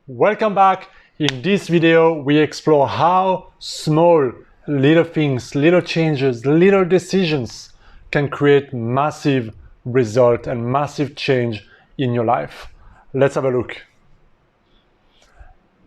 Welcome back. In this video, we explore how small little things, little changes, little decisions can create massive result and massive change in your life. Let's have a look.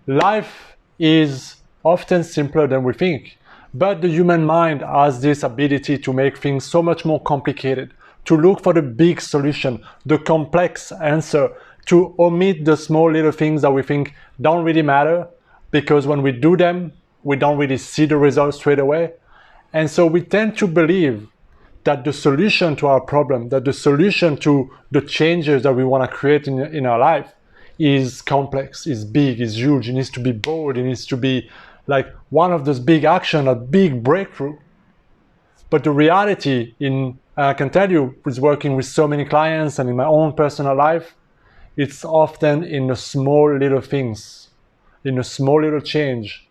Life is often simpler than we think, but the human mind has this ability to make things so much more complicated, to look for the big solution, the complex answer, to omit the small little things that we think don't really matter, because when we do them, we don't really see the results straight away. And so we tend to believe that the solution to our problem, that the solution to the changes that we want to create in our life is complex, is big, is huge, it needs to be bold, it needs to be like one of those big action, a big breakthrough. But the reality, I can tell you, is working with so many clients and in my own personal life, it's often in the small little things, in a small little change,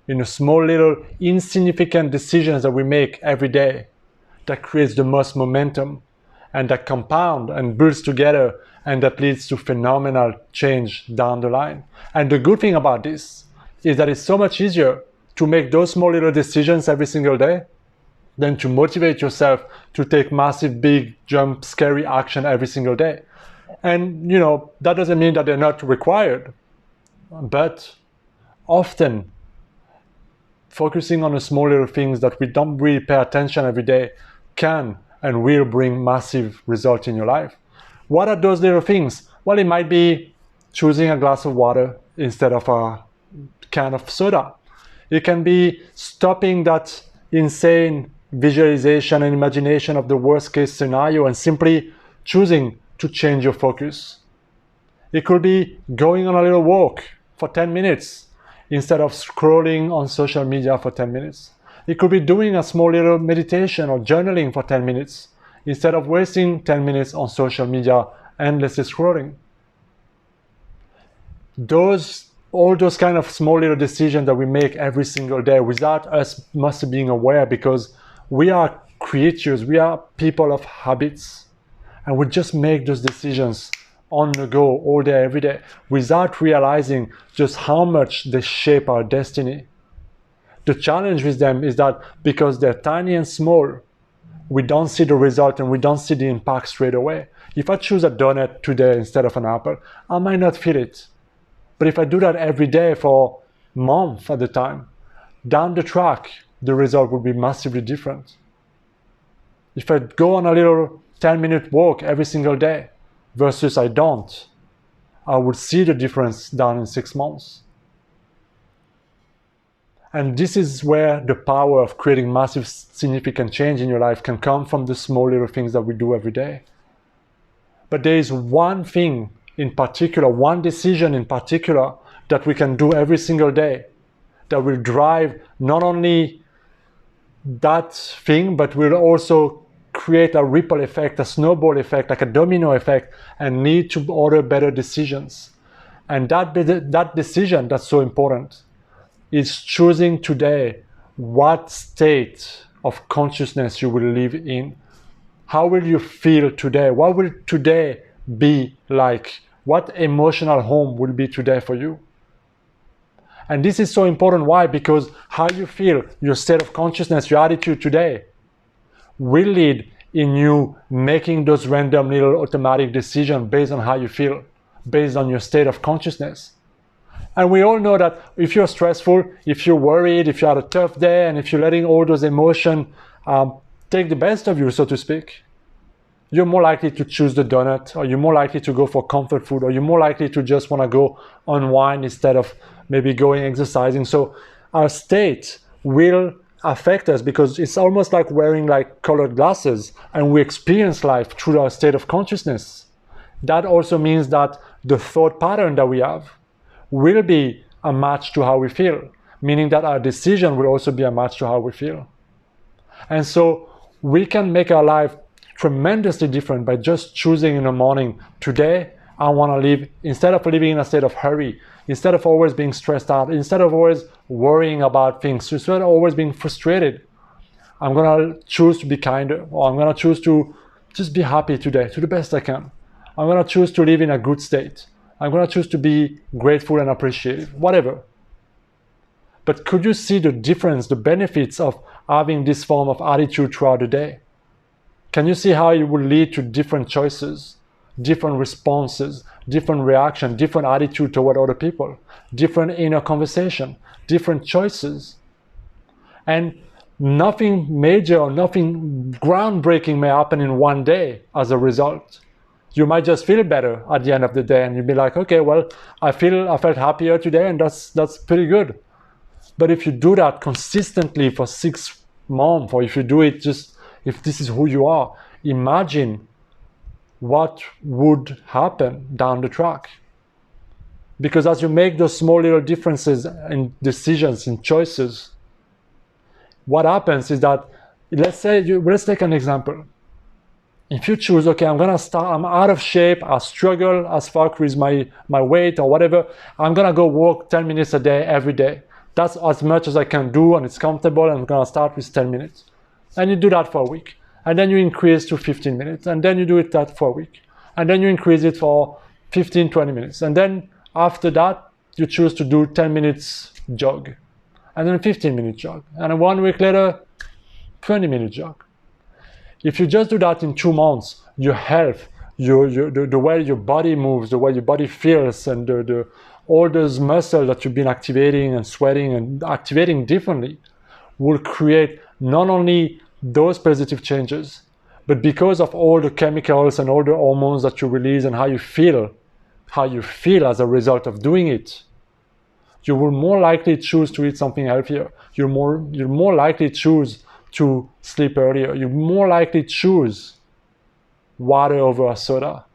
in the small little insignificant decisions that we make every day that creates the most momentum and that compound and builds together and that leads to phenomenal change down the line. And the good thing about this is that it's so much easier to make those small little decisions every single day than to motivate yourself to take massive, big, jump, scary action every single day. And that doesn't mean that they're not required, but often focusing on the small little things that we don't really pay attention every day can and will bring massive results in your life. What are those little things? Well, it might be choosing a glass of water instead of a can of soda. It can be stopping that insane visualization and imagination of the worst case scenario and simply choosing to change your focus. It could be going on a little walk for 10 minutes instead of scrolling on social media for 10 minutes. It could be doing a small little meditation or journaling for 10 minutes instead of wasting 10 minutes on social media endlessly scrolling. All those kind of small little decisions that we make every single day without us must being aware, because we are creatures, we are people of habits. And we just make those decisions on the go all day, every day, without realizing just how much they shape our destiny. The challenge with them is that because they're tiny and small, we don't see the result and we don't see the impact straight away. If I choose a donut today instead of an apple, I might not feel it. But if I do that every day for months at a time, down the track, the result will be massively different. If I go on a little 10-minute walk every single day versus I don't, I would see the difference down in 6 months. And this is where the power of creating massive, significant change in your life can come from, the small little things that we do every day. But there is one thing in particular, one decision in particular that we can do every single day that will drive not only that thing, but will also create a ripple effect, a snowball effect, like a domino effect, and lead to other better decisions. And that decision that's so important is choosing today what state of consciousness you will live in. How will you feel today? What will today be like? What emotional home will be today for you? And this is so important. Why? Because how you feel, your state of consciousness, your attitude today will lead in you making those random little automatic decisions based on how you feel, based on your state of consciousness. And we all know that if you're stressful, if you're worried, if you had a tough day, and if you're letting all those emotions take the best of you, so to speak, you're more likely to choose the donut, or you're more likely to go for comfort food, or you're more likely to just want to go unwind instead of maybe going exercising. So our state will affect us, because it's almost like wearing like colored glasses, and we experience life through our state of consciousness. That also means that the thought pattern that we have will be a match to how we feel, meaning that our decision will also be a match to how we feel. And so we can make our life tremendously different by just choosing in the morning, today I want to live, instead of living in a state of hurry, instead of always being stressed out, instead of always worrying about things, instead of always being frustrated, I'm going to choose to be kinder, or I'm going to choose to just be happy today to the best I can. I'm going to choose to live in a good state. I'm going to choose to be grateful and appreciative, whatever. But could you see the difference, the benefits of having this form of attitude throughout the day? Can you see how it will lead to different choices, different responses, different reaction, different attitude toward other people, different inner conversation, different choices? And nothing major or nothing groundbreaking may happen in one day as a result. You might just feel better at the end of the day and you'll be like, okay, well, I felt happier today, and that's pretty good. But if you do that consistently for 6 months, or if you do it just, if this is who you are, imagine what would happen down the track. Because as you make those small little differences in decisions, in choices, what happens is that, let's take an example. If you choose, okay, I'm out of shape, I struggle as fuck with my weight or whatever, I'm gonna go walk 10 minutes a day every day. That's as much as I can do and it's comfortable, and I'm gonna start with 10 minutes. And you do that for a week. And then you increase to 15 minutes. And then you do it that for a week. And then you increase it for 15, 20 minutes. And then after that, you choose to do 10 minutes jog. And then 15-minute jog. And then 1 week later, 20-minute jog. If you just do that in 2 months, your health, the way your body moves, the way your body feels, and all those muscles that you've been activating and sweating and activating differently will create not only those positive changes, but because of all the chemicals and all the hormones that you release and how you feel as a result of doing it, you will more likely choose to eat something healthier. You're more likely choose to sleep earlier. You more likely choose water over a soda,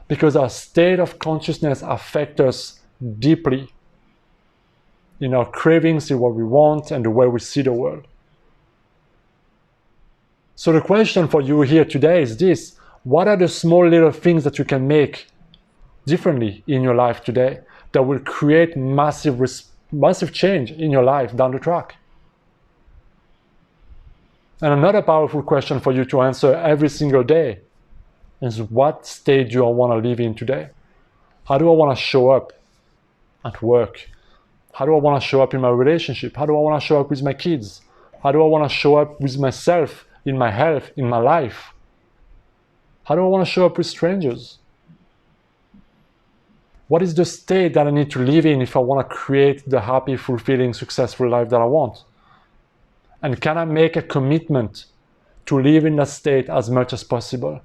because our state of consciousness affects us deeply in our cravings, in what we want, and the way we see the world. So the question for you here today is this: what are the small little things that you can make differently in your life today that will create massive change in your life down the track? And another powerful question for you to answer every single day is, what state do I want to live in today? How do I want to show up at work? How do I want to show up in my relationship? How do I want to show up with my kids? How do I want to show up with myself, in my health, in my life? How do I want to show up with strangers? What is the state that I need to live in if I want to create the happy, fulfilling, successful life that I want? And can I make a commitment to live in that state as much as possible?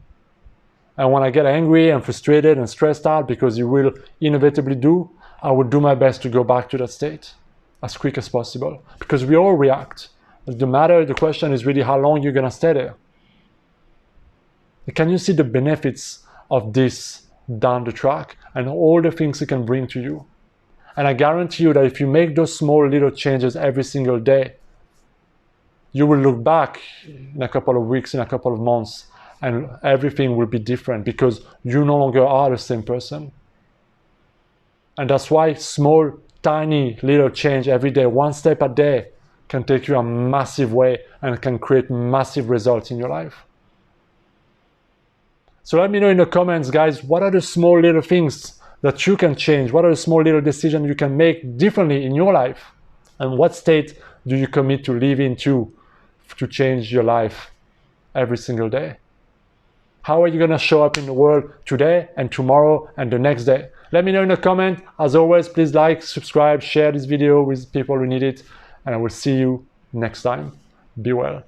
And when I get angry and frustrated and stressed out, because you will inevitably do, I will do my best to go back to that state as quick as possible. Because we all react. The question is really how long you're going to stay there. Can you see the benefits of this down the track and all the things it can bring to you? And I guarantee you that if you make those small little changes every single day, you will look back in a couple of weeks, in a couple of months, and everything will be different, because you no longer are the same person. And that's why small, tiny, little change every day, one step a day, can take you a massive way and can create massive results in your life. So let me know in the comments, guys, what are the small little things that you can change? What are the small little decisions you can make differently in your life? And what state do you commit to live into to change your life every single day? How are you going to show up in the world today and tomorrow and the next day? Let me know in the comment. As always, please like, subscribe, share this video with people who need it, and I will see you next time. Be well.